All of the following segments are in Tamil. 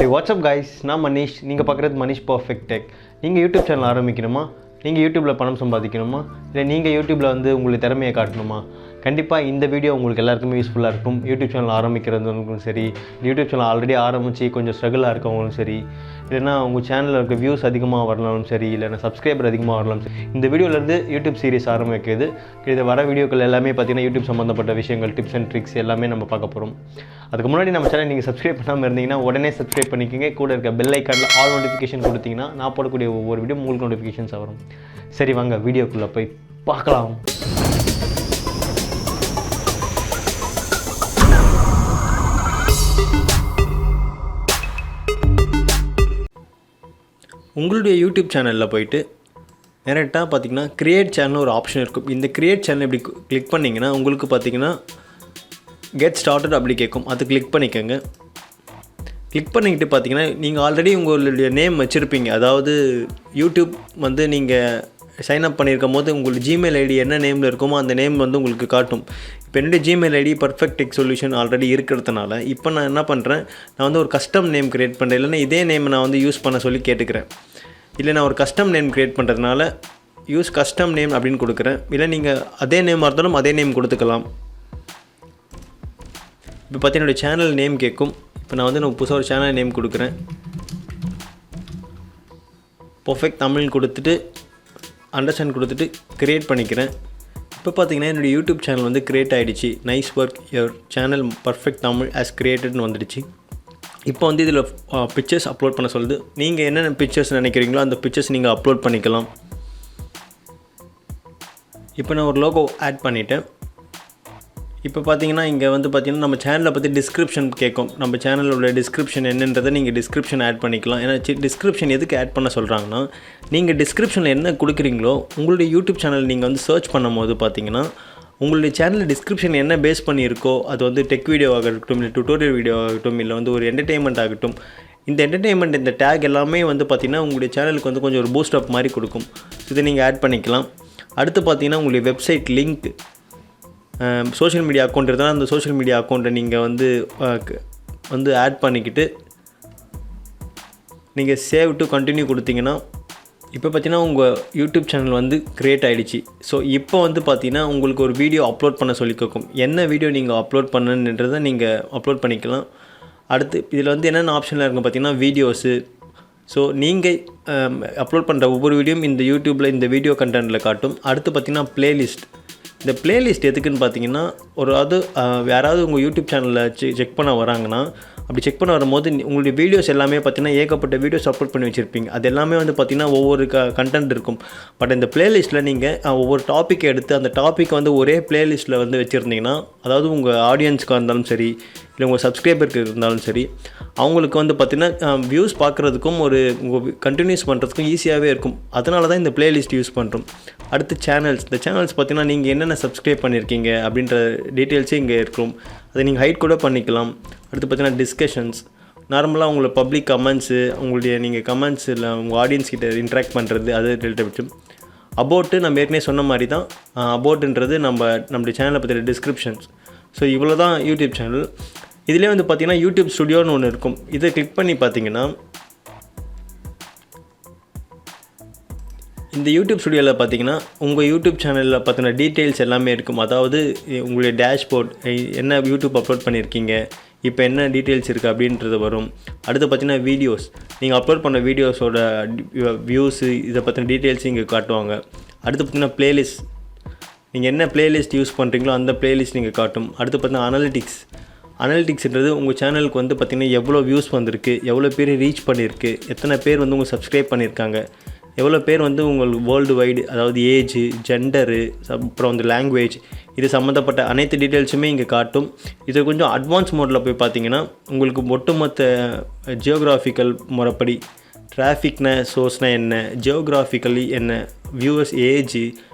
Hey, what's up guys? நான் மனிஷ். நீங்கள் பார்க்குறது மனிஷ் பர்ஃபெக்ட் டெக். நீங்கள் யூடியூப் சேனல் ஆரம்பிக்கணுமா? நீங்கள் யூடியூப்பில் பணம் சம்பாதிக்கணுமா? இல்லை நீங்கள் யூடியூப்பில் உங்களுக்கு திறமையை காட்டணுமா? கண்டிப்பாக இந்த வீடியோ உங்களுக்கு எல்லாருக்குமே யூஸ்ஃபுல்லாக இருக்கும். யூடியூப் சேனல் ஆரம்பிக்கிறதுக்கும் சரி, யூடியூப் சேனல் ஆல்ரெடி ஆரம்பித்து கொஞ்சம் ஸ்ட்ரகிளாக இருக்கவங்களும் சரி, இல்லைனா உங்கள் சேனலில் இருக்க வியூஸ் அதிகமாக வரலாலும் சரி, இல்லைனா சப்ஸ்கிரைபர் அதிகமாக வரலாம் சரி, இந்த வீடியோலேருந்து யூடியூப் சீரிஸ் ஆரம்பிக்குது. இது வர வீடியோக்கள் எல்லாமே பார்த்திங்கன்னா யூடியூப் சம்மந்தப்பட்ட விஷயங்கள், டிப்ஸ் அண்ட் ட்ரிக்ஸ் எல்லாமே நம்ம பார்க்க போகிறோம். அதுக்கு முன்னாடி நம்ம சேனல் நீங்கள் சப்ஸ்கிரைப் பண்ணாமல் இருந்தீங்கன்னா உடனே சப்ஸ்கிரைப் பண்ணிக்கோங்க. கூட இருக்க பெல் ஐக்கானில் ஆல் நோட்டிஃபிகேஷன் கொடுத்தீங்கன்னா நான் போடக்கூடிய ஒவ்வொரு வீடியோ உங்களுக்கு நோட்டிஃபிகேஷன்ஸ் வரும். சரி வாங்க வீடியோக்குள்ளே போய் பார்க்கலாம். உங்களுடைய யூடியூப் சேனலில் போய்ட்டு டேரெக்டாக பார்த்திங்கன்னா க்ரியேட் சேனல் ஒரு ஆப்ஷன் இருக்கும். இந்த க்ரியேட் சேனல் இப்படி கிளிக் பண்ணிங்கன்னா உங்களுக்கு பார்த்திங்கன்னா கெட் ஸ்டார்டட் அப்படி கேட்கும். அது கிளிக் பண்ணிக்கோங்க. கிளிக் பண்ணிக்கிட்டு பார்த்திங்கன்னா நீங்கள் ஆல்ரெடி உங்களுடைய நேம் வச்சுருப்பீங்க. அதாவது யூடியூப் நீங்கள் சைன்அப் பண்ணியிருக்கும் போது உங்களுக்கு ஜிமெயில் ஐடி என்ன நேமில் இருக்குமோ அந்த நேம் உங்களுக்கு காட்டும். இப்போ என்னுடைய Gmail ID perfect tech solution already இருக்கிறதுனால இப்போ நான் என்ன பண்ணுறேன், நான் ஒரு கஸ்டம் நேம் க்ரியேட் பண்ணுறேன். இல்லைன்னா இதே நேம் நான் யூஸ் பண்ண சொல்லி கேட்டுக்கிறேன். இல்லை நான் ஒரு கஸ்டம் நேம் க்ரியேட் பண்ணுறதுனால யூஸ் கஸ்டம் நேம் அப்படின்னு கொடுக்குறேன். இல்லை நீங்கள் அதே நேமாக இருந்தாலும் அதே நேம் கொடுத்துக்கலாம். இப்போ பார்த்தீங்கன்னா என்னுடைய சேனல் நேம் கேட்கும். இப்போ நான் புதுசாக ஒரு சேனல் நேம் கொடுக்குறேன். பர்ஃபெக்ட் தமிழ் கொடுத்துட்டு அண்டர்ஸ்டாண்ட் கொடுத்துட்டு க்ரியேட் பண்ணிக்கிறேன். இப்போ பார்த்தீங்கன்னா என்னுடைய யூடியூப் சேனல் க்ரியேட் ஆகிடுச்சு. Nice work, your channel perfect Tamil as க்ரியேட்டட்னு வந்துடுச்சு. இப்போ இதில் பிக்சர்ஸ் அப்லோட் பண்ண சொல்லுது. நீங்கள் என்னென்ன பிக்சர்ஸ் நினைக்கிறீங்களோ அந்த பிக்சர்ஸ் நீங்கள் அப்லோட் பண்ணிக்கலாம். இப்போ நான் ஒரு லோகோ ஆட் பண்ணிவிட்டேன். இப்போ பார்த்தீங்கன்னா இங்கே பார்த்தீங்கன்னா நம்ம சேனலை பற்றி டிஸ்கிரிப்ஷன் கேட்கும். நம்ம சேனலோட டிஸ்கிரிப்ஷன் என்னன்றதை நீங்கள் டிஸ்கிரிப்ஷன் ஆட் பண்ணிக்கலாம். ஏன்னா டிஸ்கிரிப்ஷன் எதுக்கு ஆட் பண்ண சொல்கிறாங்கன்னா, நீங்கள் டிஸ்கிரிப்ஷனில் என்ன கொடுக்குறீங்களோ உங்களுடைய யூடியூப் சேனல் நீங்கள் சர்ச் பண்ணும் போது பார்த்தீங்கன்னா உங்களுடைய சேனலில் டிஸ்கிரிப்ஷன் என்ன பேஸ் பண்ணியிருக்கோ அது டெக் வீடியோ ஆகட்டும், இல்லை டுட்டோரியல் வீடியோ ஆகட்டும், இல்லை ஒரு என்டர்டெயின்மெண்ட் ஆகட்டும், இந்த என்டர்டெயின்மெண்ட் இந்த டேக் எல்லாமே பார்த்திங்கன்னா உங்களுடைய சேனலுக்கு கொஞ்சம் ஒரு பூஸ்ட் அப் மாதிரி கொடுக்கும். இதை நீங்கள் ஆட் பண்ணிக்கலாம். அடுத்து பார்த்திங்கன்னா உங்களுடைய website link, social media account இருந்தால் அந்த சோஷியல் மீடியா அக்கௌண்ட்டை நீங்கள் ஆட் பண்ணிக்கிட்டு நீங்கள் சேவ் டு கண்டினியூ கொடுத்தீங்கன்னா இப்போ பார்த்தீங்கன்னா உங்கள் யூடியூப் சேனல் க்ரியேட் ஆகிடுச்சு. ஸோ இப்போ பார்த்தீங்கன்னா உங்களுக்கு ஒரு வீடியோ அப்லோட் பண்ண சொல்லி கேட்கும். என்ன வீடியோ நீங்கள் அப்லோட் பண்ணுன்றதை நீங்கள் அப்லோட் பண்ணிக்கலாம். அடுத்து இதில் என்னென்ன ஆப்ஷனில் இருக்கும் பார்த்தீங்கன்னா வீடியோஸு. ஸோ நீங்கள் அப்லோட் பண்ணுற ஒவ்வொரு வீடியோவும் இந்த யூடியூப்பில் இந்த வீடியோ கண்டென்ட்டில் காட்டும். அடுத்து பார்த்திங்கன்னா ப்ளேலிஸ்ட். இந்த ப்ளேலிஸ்ட் எதுக்குன்னு பார்த்தீங்கன்னா யாராவது உங்கள் யூடியூப் சேனலில் செக் பண்ண வராங்கன்னா, அப்படி செக் பண்ண வரும்போது உங்களுடைய வீடியோஸ் எல்லாமே பார்த்திங்கன்னா ஏகப்பட்ட வீடியோஸ் அப்லோட் பண்ணி வச்சுருப்பீங்க. அது எல்லாமே பார்த்திங்கன்னா ஒவ்வொரு கண்டென்ட் இருக்கும். பட் இந்த ப்ளேலிஸ்ட்டில் நீங்கள் ஒவ்வொரு டாப்பிக்கை எடுத்து அந்த டாப்பிக்கை ஒரே ப்ளேலிஸ்ட்டில் வச்சுருந்தீங்கன்னா, அதாவது உங்கள் ஆடியன்ஸுக்காக இருந்தாலும் சரி, இல்லை உங்கள் சப்ஸ்கிரைபருக்கு இருந்தாலும் சரி, அவங்களுக்கு பார்த்திங்கன்னா வியூஸ் பார்க்குறதுக்கும் உங்கள் கண்டினியூஸ் பண்ணுறதுக்கும் ஈஸியாகவே இருக்கும். அதனால தான் இந்த ப்ளேலிஸ்ட் யூஸ் பண்ணுறோம். அடுத்து சேனல்ஸ். இந்த சேனல்ஸ் பார்த்திங்கன்னா நீங்கள் என்னென்ன சப்ஸ்கிரைப் பண்ணியிருக்கீங்க அப்படின்ற டீட்டெயில்ஸே இங்கே இருக்கும். அதை நீங்கள் ஹைட் கூட பண்ணிக்கலாம். அடுத்து பார்த்திங்கன்னா டிஸ்கஷன்ஸ். நார்மலாக உங்களை பப்ளிக் கமெண்ட்ஸு, நீங்கள் கமெண்ட்ஸில் உங்கள் ஆடியன்ஸ் கிட்ட இன்ட்ராக்ட் பண்ணுறது, அது ரிலேட்டட். அபோட்டு நம்ம ஏற்கனவே சொன்ன மாதிரி தான். அபோட்டுன்றது நம்மளுடைய சேனலை பற்றின டிஸ்கிரிப்ஷன்ஸ். ஸோ இவ்வளோ தான் யூடியூப் சேனல். இதிலே பார்த்திங்கன்னா யூடியூப் ஸ்டுடியோன்னு ஒன்று இருக்கும். இதை கிளிக் பண்ணி பார்த்தீங்கன்னா இந்த யூடியூப் ஸ்டுடியோவில் பார்த்தீங்கன்னா உங்கள் யூடியூப் சேனலில் பார்த்தின டீட்டெயில்ஸ் எல்லாமே இருக்கும். அதாவது உங்களுடைய டேஷ்போர்ட், என்ன யூடியூப் அப்லோட் பண்ணியிருக்கீங்க, இப்போ என்ன டீட்டெயில்ஸ் இருக்குது அப்படின்றது வரும். அடுத்து பார்த்திங்கன்னா வீடியோஸ், நீங்கள் அப்லோட் பண்ண வீடியோஸோட வியூஸு, இதை பற்றின டீட்டெயில்ஸ் இங்கே காட்டுவாங்க. அடுத்து பார்த்திங்கன்னா ப்ளேலிஸ்ட், நீங்கள் என்ன ப்ளேலிஸ்ட் யூஸ் பண்ணுறீங்களோ அந்த ப்ளேலிஸ்ட் நீங்கள் காட்டும். அடுத்து பார்த்திங்கன்னா அனலிட்டிக்ஸ்ன்றது உங்கள் சேனலுக்கு பார்த்திங்கன்னா எவ்வளோ வியூஸ் வந்திருக்கு, எவ்வளோ பேர் ரீச் பண்ணியிருக்கு, எத்தனை பேர் உங்கள் சப்ஸ்கிரைப் பண்ணியிருக்காங்க, எவ்வளோ பேர் உங்களுக்கு வேர்ல்டு வைடு, அதாவது ஏஜ், ஜெண்டரு, அப்புறம் லாங்குவேஜ், இது சம்மந்தப்பட்ட அனைத்து டீட்டெயில்ஸுமே இங்கே காட்டும். இது கொஞ்சம் அட்வான்ஸ் மோடில் போய் பார்த்தீங்கன்னா உங்களுக்கு ஒட்டுமொத்த ஜியோகிராஃபிக்கல் முறைப்படி டிராஃபிக்னா சோர்ஸ்னால் என்ன, ஜியோகிராஃபிக்கலி என்ன, வியூவர்ஸ் ஏஜ்,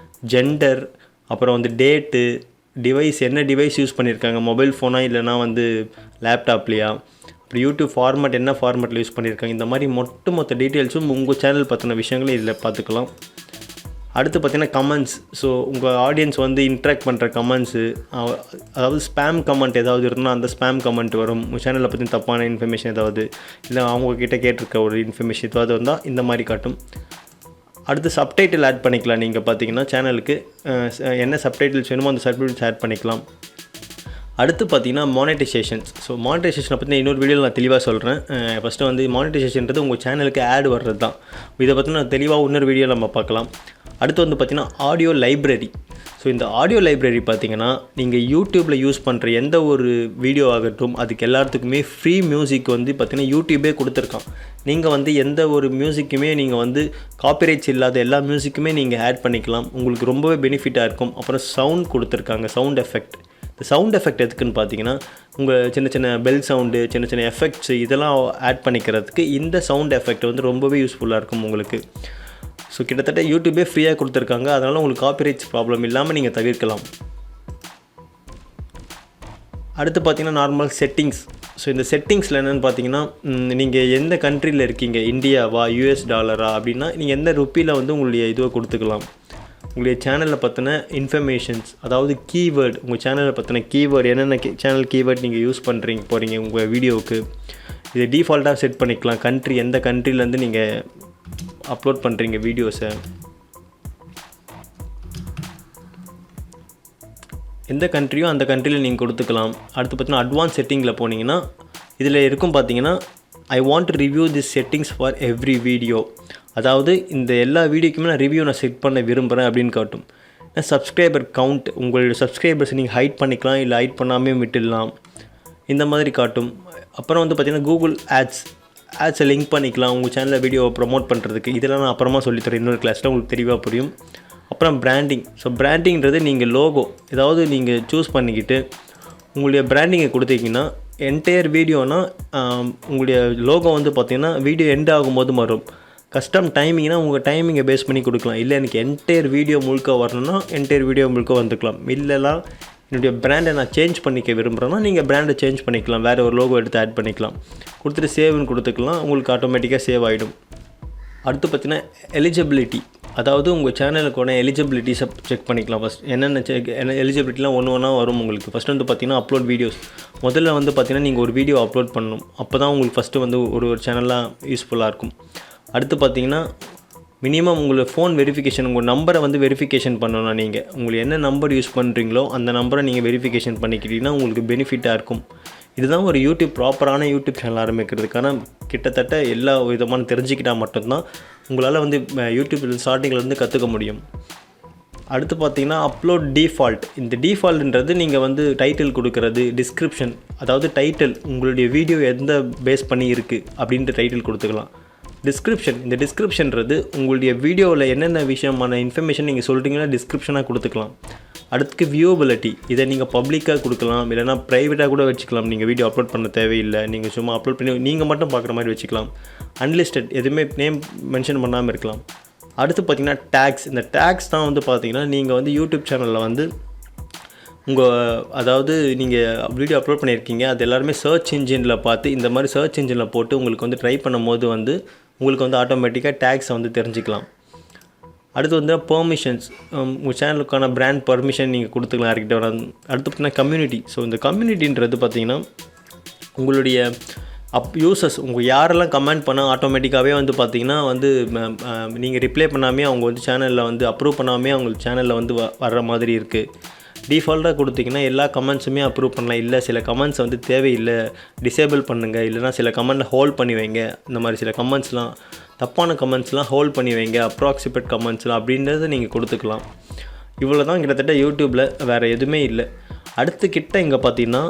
ஜெண்டர், அப்புறம் டேட்டு, டிவைஸ், என்ன டிவைஸ் யூஸ் பண்ணியிருக்காங்க, மொபைல் ஃபோனாக இல்லைனா லேப்டாப்லையா, அப்புறம் யூடியூப் ஃபார்மேட் என்ன ஃபார்மேட்டில் யூஸ் பண்ணியிருக்காங்க, இந்த மாதிரி மொத்த டீட்டெயில்ஸும் உங்கள் சேனல் பற்றின விஷயங்களும் இதில் பார்த்துக்கலாம். அடுத்து பார்த்திங்கன்னா கமெண்ட்ஸ். ஸோ உங்கள் ஆடியன்ஸ் வந்து இன்ட்ராக்ட் பண்ணுற கமெண்ட்ஸு, அதாவது ஸ்பேம் கமெண்ட் ஏதாவது இருந்தால் அந்த ஸ்பேம் கமெண்ட் வரும். உங்கள் சேனலில் பற்றி தப்பான இன்ஃபர்மேஷன் ஏதாவது, இல்லை அவங்கக்கிட்ட கேட்டிருக்க ஒரு இன்ஃபர்மேஷன் ஏதாவது வந்தால் இந்த மாதிரி காட்டும். அடுத்து சப்டைட்டில் ஆட் பண்ணிக்கலாம். நீங்கள் பார்த்தீங்கன்னா சேனலுக்கு என்ன சப்டைட்டில்ஸ் வேணுமோ அந்த சப்டைட்டில்ஸ் ஆட் பண்ணிக்கலாம். அடுத்து பார்த்தீங்கன்னா மானிட்டைசேஷன்ஸ். ஸோ மானிட்டைசேஷனை பற்றி இன்னொரு வீடியோவில் நான் தெளிவாக சொல்கிறேன். ஃபஸ்ட்டு வந்து மானிட்டைசேஷன்றது உங்கள் சேனலுக்கு ஆட் வர்றது தான். இதை பற்றி நான் தெளிவாக இன்னொரு வீடியோவில் நம்ம பார்க்கலாம். அடுத்து வந்து பார்த்திங்கன்னா ஆடியோ லைப்ரரி. ஸோ இந்த ஆடியோ லைப்ரரி பார்த்திங்கன்னா நீங்கள் யூடியூப்பில் யூஸ் பண்ணுற எந்த ஒரு வீடியோ ஆகட்டும் அதுக்கு எல்லாத்துக்குமே ஃப்ரீ மியூசிக் வந்து பார்த்திங்கன்னா யூடியூபே கொடுத்துருக்கான். நீங்கள் வந்து எந்த ஒரு மியூசிக்குமே நீங்கள் வந்து காப்பிரைட்ஸ் இல்லாத எல்லா மியூசிக்குமே நீங்கள் ஆட் பண்ணிக்கலாம். உங்களுக்கு ரொம்பவே பெனிஃபிட்டாக இருக்கும். அப்புறம் சவுண்ட் கொடுத்துருக்காங்க, சவுண்ட் எஃபெக்ட். இந்த சவுண்ட் எஃபெக்ட் எதுக்குன்னு பார்த்தீங்கன்னா உங்கள் சின்ன சின்ன பெல் சவுண்டு, சின்ன சின்ன எஃபெக்ட்ஸு இதெல்லாம் ஆட் பண்ணிக்கிறதுக்கு இந்த சவுண்ட் எஃபெக்ட் வந்து ரொம்பவே யூஸ்ஃபுல்லாக இருக்கும் உங்களுக்கு. ஸோ கிட்டத்தட்ட யூடியூபே ஃப்ரீயாக கொடுத்துருக்காங்க. அதனால் உங்களுக்கு காப்பிரைட்ஸ் ப்ராப்ளம் இல்லாமல் நீங்கள் தவிர்க்கலாம். அடுத்து பார்த்தீங்கன்னா நார்மல் செட்டிங்ஸ். ஸோ இந்த செட்டிங்ஸில் என்னென்னு பார்த்தீங்கன்னா நீங்கள் எந்த கண்ட்ரியில் இருக்கீங்க, இந்தியாவா, யூஎஸ் டாலரா அப்படின்னா நீங்கள் எந்த ருப்பியில் வந்து உங்களுடைய இதுவை கொடுத்துக்கலாம். உங்களுடைய சேனலில் பற்றின இன்ஃபர்மேஷன்ஸ், அதாவது கீவேர்டு, உங்கள் சேனலில் பற்றின கீவேர்டு, என்னென்ன சேனல் கீவேர்டு நீங்கள் யூஸ் போகிறீங்க உங்கள் வீடியோவுக்கு, இதை டிஃபால்ட்டாக செட் பண்ணிக்கலாம். கண்ட்ரி, எந்த கண்ட்ரிலேருந்து நீங்கள் அப்லோட் பண்ணுறீங்க வீடியோஸை, எந்த கண்ட்ரியோ அந்த கண்ட்ரியில் நீங்கள் கொடுத்துக்கலாம். அடுத்து பார்த்தீங்கன்னா அட்வான்ஸ் செட்டிங்கில் போனீங்கன்னா இதில் இருக்கும் பார்த்தீங்கன்னா I want to review this settings for every video. அதாவது இந்த எல்லா வீடியோக்குமே நான் ரிவ்யூ செட் பண்ண விரும்புகிறேன் அப்படின்னு காட்டும். சப்ஸ்கிரைபர் கவுண்ட், உங்களுடைய சப்ஸ்கிரைபர்ஸ் நீங்கள் ஹைட் பண்ணிக்கலாம், இல்லை ஹைட் பண்ணாமே விட்டுடலாம், இந்த மாதிரி காட்டும். அப்புறம் வந்து பார்த்திங்கன்னா கூகுள் ஆட்ஸை லிங்க் பண்ணிக்கலாம் உங்கள் சேனலில் வீடியோவை ப்ரொமோட் பண்ணுறதுக்கு. இதெல்லாம் நான் அப்புறமா சொல்லித்தரேன் இன்னொரு கிளாஸில், உங்களுக்கு தெளிவாக புரியும். அப்புறம் பிராண்டிங். ஸோ பிராண்டிங்கிறது நீங்கள் லோகோ ஏதாவது நீங்கள் சூஸ் பண்ணிக்கிட்டு உங்களுடைய பிராண்டிங்கை கொடுத்தீங்கன்னா என்டையர் வீடியோனால் உங்களுடைய லோகோ வந்து பார்த்திங்கன்னா வீடியோ எண்ட் ஆகும்போது வரும். கஸ்டம் டைமிங்னா உங்கள் டைமிங்கை பேஸ் பண்ணி கொடுக்கலாம். இல்லை எனக்கு என்டையர் வீடியோ முழுக்க வரணும்னா என்டையர் வீடியோ முழுக்க வந்துக்கலாம். இல்லைலாம் என்னுடைய பிராண்டை நான் சேஞ்ச் பண்ணிக்க விரும்புகிறேன்னா நீங்கள் பிராண்டை சேஞ்ச் பண்ணிக்கலாம், வேறு ஒரு லோகோ எடுத்து ஆட் பண்ணிக்கலாம், கொடுத்துட்டு சேவ்னு கொடுத்துக்கலாம். உங்களுக்கு ஆட்டோமேட்டிக்காக சேவ் ஆகிடும். அடுத்து பார்த்திங்கன்னா எலிஜிபிலிட்டி, அதாவது உங்கள் சேனலுக்கான எலிஜிபிலிட்டிஸை செக் பண்ணிக்கலாம். ஃபஸ்ட் என்னென்ன எலிஜிபிலிட்டிலாம் ஒன்றா வரும் உங்களுக்கு. ஃபஸ்ட்டு வந்து பார்த்திங்கன்னா அப்லோட் வீடியோஸ். முதல்ல வந்து பார்த்திங்கன்னா நீங்கள் ஒரு வீடியோ அப்லோட் பண்ணணும். அப்போ தான் உங்களுக்கு ஃபஸ்ட்டு வந்து ஒரு சேனலாக யூஸ்ஃபுல்லாக இருக்கும். அடுத்து பார்த்திங்கன்னா மினிமம் உங்களை ஃபோன் வெரிஃபிகேஷன், உங்கள் நம்பரை வந்து வெரிஃபிகேஷன் பண்ணணும். நீங்கள் உங்களுக்கு என்ன நம்பர் யூஸ் பண்ணுறீங்களோ அந்த நம்பரை நீங்கள் வெரிஃபிகேஷன் பண்ணிக்கிட்டீங்கன்னா உங்களுக்கு பெனிஃபிட்டாக இருக்கும். இதுதான் ஒரு ப்ராப்பரான யூடியூப் சேனல் ஆரம்பிக்கிறதுக்கான கிட்டத்தட்ட எல்லா விதமான தெரிஞ்சுக்கிட்டால் மட்டும்தான் உங்களால் வந்து யூடியூப் ஸ்டார்டிங்கிலேருந்து கற்றுக்க முடியும். அடுத்து பார்த்திங்கன்னா அப்லோட் டிஃபால்ட். இந்த டிஃபால்ட்ன்றது நீங்கள் வந்து டைட்டில் கொடுக்குறது, டிஸ்கிரிப்ஷன், அதாவது டைட்டில் உங்களுடைய வீடியோ எந்த பேஸ் பண்ணி இருக்குது அப்படின்ட்டு டைட்டில் கொடுத்துக்கலாம். டிஸ்கிரிப்ஷன், இந்த டிஸ்கிரிப்ஷன்றது உங்களுடைய வீடியோவில் என்னென்ன விஷயமான இன்ஃபர்மேஷன் நீங்கள் சொல்கிறீங்கன்னா டிஸ்கிரிப்ஷனாக கொடுத்துக்கலாம். அடுத்து வியூபிலிட்டி, இதை நீங்கள் பப்ளிக்காக கொடுக்கலாம், இல்லைனா ப்ரைவேட்டாக கூட வச்சுக்கலாம். நீங்கள் வீடியோ அப்லோட் பண்ண தேவையில்லை, நீங்கள் சும்மா அப்லோட் பண்ணி நீங்கள் மட்டும் பார்க்குற மாதிரி வச்சுக்கலாம். அன்லிஸ்டட், எதுவுமே நேம் மென்ஷன் பண்ணாமல் இருக்கலாம். அடுத்து பார்த்திங்கன்னா டேக்ஸ். இந்த டேக்ஸ் தான் வந்து பார்த்திங்கன்னா நீங்கள் வந்து யூடியூப் சேனலில் வந்து அதாவது நீங்கள் வீடியோ அப்லோட் பண்ணியிருக்கீங்க, அது எல்லாருமே சர்ச் இன்ஜினில் பார்த்து இந்த மாதிரி சர்ச் இன்ஜினில் போட்டு உங்களுக்கு வந்து ட்ரை பண்ணும்போது வந்து உங்களுக்கு வந்து ஆட்டோமேட்டிக்காக டேக்ஸை வந்து தெரிஞ்சுக்கலாம். அடுத்து வந்து பெர்மிஷன்ஸ், உங்கள் சேனலுக்கான பிராண்ட் பர்மிஷன் நீங்கள் கொடுத்துக்கலாம் யார்கிட்ட வர. அடுத்து பார்த்திங்கன்னா கம்யூனிட்டி. ஸோ இந்த கம்யூனிட்டின்றது பார்த்திங்கன்னா உங்களுடைய யூசர்ஸ், உங்கள் யாரெல்லாம் கமெண்ட் பண்ணால் ஆட்டோமேட்டிக்காகவே வந்து பார்த்திங்கன்னா வந்து நீங்கள் ரிப்ளை பண்ணாமே அவங்க வந்து சேனலில் வந்து அப்ரூவ் பண்ணாமே அவங்க சேனலில் வந்து வர்ற மாதிரி இருக்குது. டிஃபால்ட்டாக கொடுத்திங்கன்னா எல்லா கமெண்ட்ஸுமே அப்ரூவ் பண்ணலாம். இல்லை சில கமெண்ட்ஸ் வந்து தேவையில்லை, டிசேபிள் பண்ணுங்கள், இல்லைனா சில கமெண்ட்டை ஹோல்ட் பண்ணி வைங்க, இந்த மாதிரி சில கமெண்ட்ஸ்லாம் தப்பான கமெண்ட்ஸ்லாம் ஹோல்ட் பண்ணி வைங்க, அப்ராக்சிமேட் கமெண்ட்ஸ்லாம் அப்படின்றத நீங்கள் கொடுத்துக்கலாம். இவ்வளோ தான் கிட்டத்தட்ட யூடியூப்பில், வேறு எதுவுமே இல்லை. அடுத்து இங்கே பார்த்தீங்கன்னா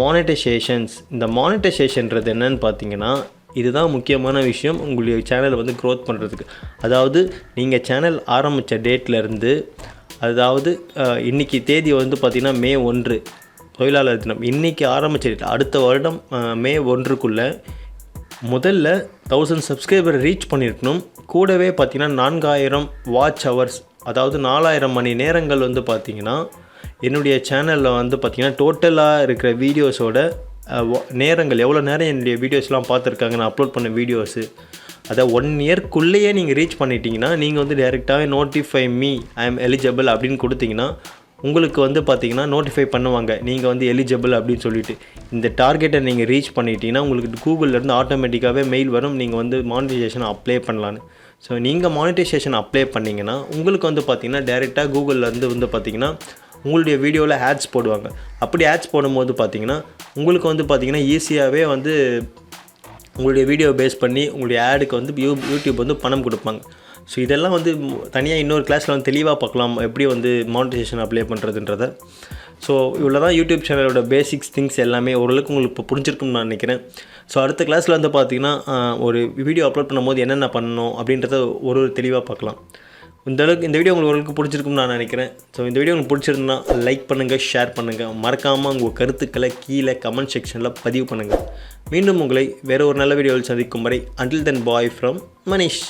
மானிட்டைசேஷன்ஸ். இந்த மானிட்டைசேஷன்றது என்னென்னு பார்த்தீங்கன்னா இதுதான் முக்கியமான விஷயம் உங்களுடைய சேனலை வந்து க்ரோத் பண்ணுறதுக்கு. அதாவது நீங்கள் சேனல் ஆரம்பித்த டேட்லேருந்து, அதாவது இன்றைக்கி தேதி வந்து பார்த்திங்கன்னா May 1 தொழிலாளர் தினம். இன்றைக்கி ஆரம்பித்த அடுத்த வருடம் May 1 முதல்ல 1000 சப்ஸ்கிரைபர் ரீச் பண்ணியிருக்கணும். கூடவே பார்த்திங்கன்னா 4000 வாட்ச் ஹவர்ஸ், அதாவது 4000 மணி நேரங்கள் வந்து பார்த்திங்கன்னா என்னுடைய சேனலில் வந்து பார்த்திங்கன்னா டோட்டலாக இருக்கிற வீடியோஸோட நேரங்கள், எவ்வளோ நேரம் என்னுடைய வீடியோஸ்லாம் பார்த்துருக்காங்க நான் அப்லோட் பண்ண வீடியோஸு, அதை 1 இயர்க்குள்ளேயே நீங்கள் ரீச் பண்ணிட்டீங்கன்னா நீங்கள் வந்து டைரெக்டாகவே notify me I am eligible அப்படின்னு கொடுத்தீங்கன்னா உங்களுக்கு வந்து பார்த்தீங்கன்னா நோட்டிஃபை பண்ணுவாங்க நீங்கள் வந்து எலிஜிபிள் அப்படின்னு சொல்லிட்டு. இந்த டார்கெட்டை நீங்கள் ரீச் பண்ணிட்டீங்கன்னா உங்களுக்கு கூகுள்லேருந்து ஆட்டோமேட்டிக்காகவே மெயில் வரும் நீங்கள் வந்து மானிட்டைசேஷன் அப்ளை பண்ணலான்னு. ஸோ நீங்கள் மானிட்டைசேஷன் அப்ளை பண்ணிங்கன்னா உங்களுக்கு வந்து பார்த்தீங்கன்னா டைரெக்டாக கூகுள்லேருந்து வந்து பார்த்தீங்கன்னா உங்களுடைய வீடியோவில் ஆட்ஸ் போடுவாங்க. அப்படி ஆட்ஸ் போடும்போது பார்த்தீங்கன்னா உங்களுக்கு வந்து பார்த்தீங்கன்னா ஈஸியாகவே வந்து உங்களுடைய வீடியோ பேஸ் பண்ணி உங்களுடைய ஆடுக்கு வந்து யூடியூப் வந்து பணம் கொடுப்பாங்க. ஸோ இதெல்லாம் வந்து தனியாக இன்னொரு கிளாஸில் வந்து தெளிவாக பார்க்கலாம் எப்படி வந்து மானிட்டைசேஷன் அப்ளை பண்ணுறதுன்றதை. ஸோ இவ்வளோ தான் யூடியூப் சேனலோட பேசிக்ஸ் திங்ஸ் எல்லாமே ஓரளவுக்கு உங்களுக்கு இப்போ புரிஞ்சிருக்கும்னு நான் நினைக்கிறேன். ஸோ அடுத்த கிளாஸில் வந்து பார்த்திங்கன்னா ஒரு வீடியோ அப்லோட் பண்ணும்போது என்னென்ன பண்ணணும் அப்படின்றத ஒரு தெளிவாக பார்க்கலாம். இந்த வீடியோ உங்களுக்கு ஓரளவுக்கு பிடிச்சிருக்கும்னு நான் நினைக்கிறேன். ஸோ இந்த வீடியோ உங்களுக்கு பிடிச்சிருந்தா லைக் பண்ணுங்கள், ஷேர் பண்ணுங்கள், மறக்காமல் உங்கள் கருத்துக்களை கீழே கமெண்ட் செக்ஷனில் பதிவு பண்ணுங்கள். மீண்டும் உங்களை வேறு ஒரு நல்ல வீடியோவில் சந்திக்கும் வரை until then bye from Manish.